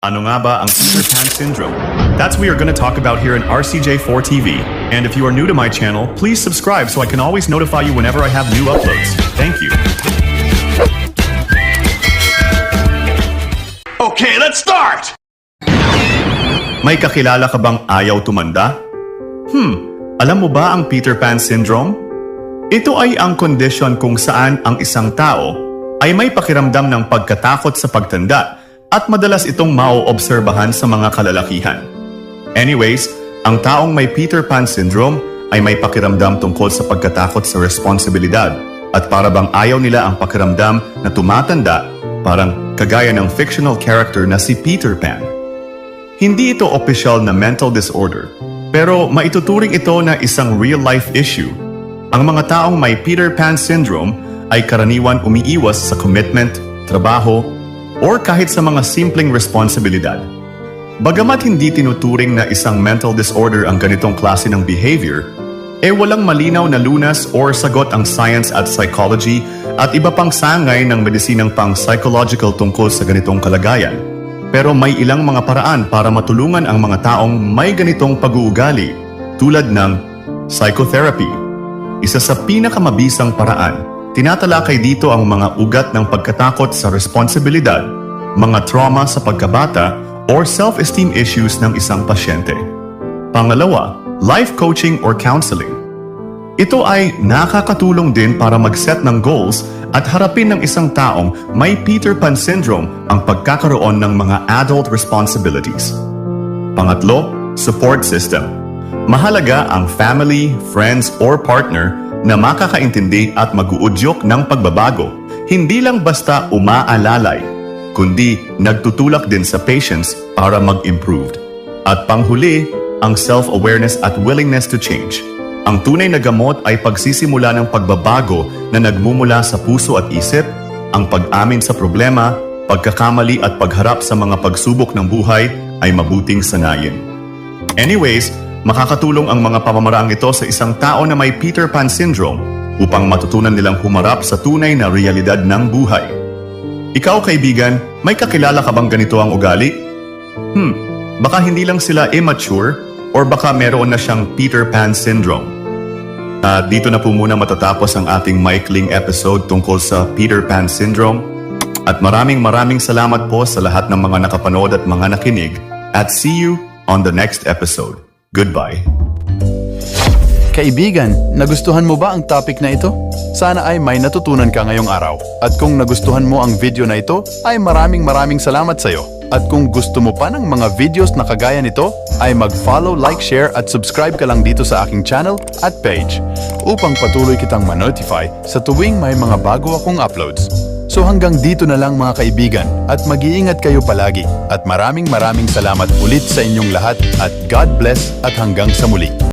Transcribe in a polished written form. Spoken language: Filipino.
Ano nga ba ang Peter Pan syndrome? That's what we are going to talk about here in RCJ4 TV. And if you are new to my channel, please subscribe so I can always notify you whenever I have new uploads. Thank you. Okay, let's start! May kakilala ka bang ayaw tumanda? Alam mo ba ang Peter Pan syndrome? Ito ay ang kondisyon kung saan ang isang tao ay may pakiramdam ng pagkatakot sa pagtanda at madalas itong maoobserbahan sa mga kalalakihan. Anyways, ang taong may Peter Pan syndrome ay may pakiramdam tungkol sa pagkatakot sa responsibilidad at para bang ayaw nila ang pakiramdam na tumatanda, parang kagaya ng fictional character na si Peter Pan. Hindi ito opisyal na mental disorder, pero maituturing ito na isang real-life issue. Ang mga taong may Peter Pan syndrome ay karaniwan umiiwas sa commitment, trabaho, or kahit sa mga simpleng responsibilidad. Bagamat hindi tinuturing na isang mental disorder ang ganitong klase ng behavior, walang malinaw na lunas or sagot ang science at psychology at iba pang sangay ng medisinang pang psychological tungkol sa ganitong kalagayan. Pero may ilang mga paraan para matulungan ang mga taong may ganitong pag-uugali, tulad ng psychotherapy. Isa sa pinakamabisang paraan, tinatalakay dito ang mga ugat ng pagkatakot sa responsibilidad, mga trauma sa pagkabata, or self-esteem issues ng isang pasyente. Pangalawa, life coaching or counseling. Ito ay nakakatulong din para mag-set ng goals at harapin ng isang taong may Peter Pan syndrome ang pagkakaroon ng mga adult responsibilities. Pangatlo, support system. Mahalaga ang family, friends, or partner na makakaintindi at mag-uudyok ng pagbabago, hindi lang basta umaalalay, kundi nagtutulak din sa patience para mag-improved. At panghuli, ang self-awareness at willingness to change. Ang tunay na gamot ay pagsisimula ng pagbabago na nagmumula sa puso at isip, ang pag-amin sa problema, pagkakamali at pagharap sa mga pagsubok ng buhay ay mabuting sanayin. Anyways, makakatulong ang mga pamamaraang ito sa isang tao na may Peter Pan syndrome upang matutunan nilang humarap sa tunay na realidad ng buhay. Ikaw, kaibigan, may kakilala ka bang ganito ang ugali? Baka hindi lang sila immature or baka meron na siyang Peter Pan syndrome. At dito na po muna matatapos ang ating maikling episode tungkol sa Peter Pan syndrome. At maraming salamat po sa lahat ng mga nakapanood at mga nakinig. At see you on the next episode. Goodbye. Kaibigan, nagustuhan mo ba ang topic na ito? Sana ay may natutunan ka ngayong araw. At kung nagustuhan mo ang video na ito, ay maraming salamat sa iyo. At kung gusto mo pa ng mga videos na kagaya nito, ay mag-follow, like, share at subscribe ka lang dito sa aking channel at page upang patuloy kitang ma-notify sa tuwing may mga bago akong uploads. So hanggang dito na lang mga kaibigan at mag-iingat kayo palagi at maraming salamat ulit sa inyong lahat at God bless at hanggang sa muli.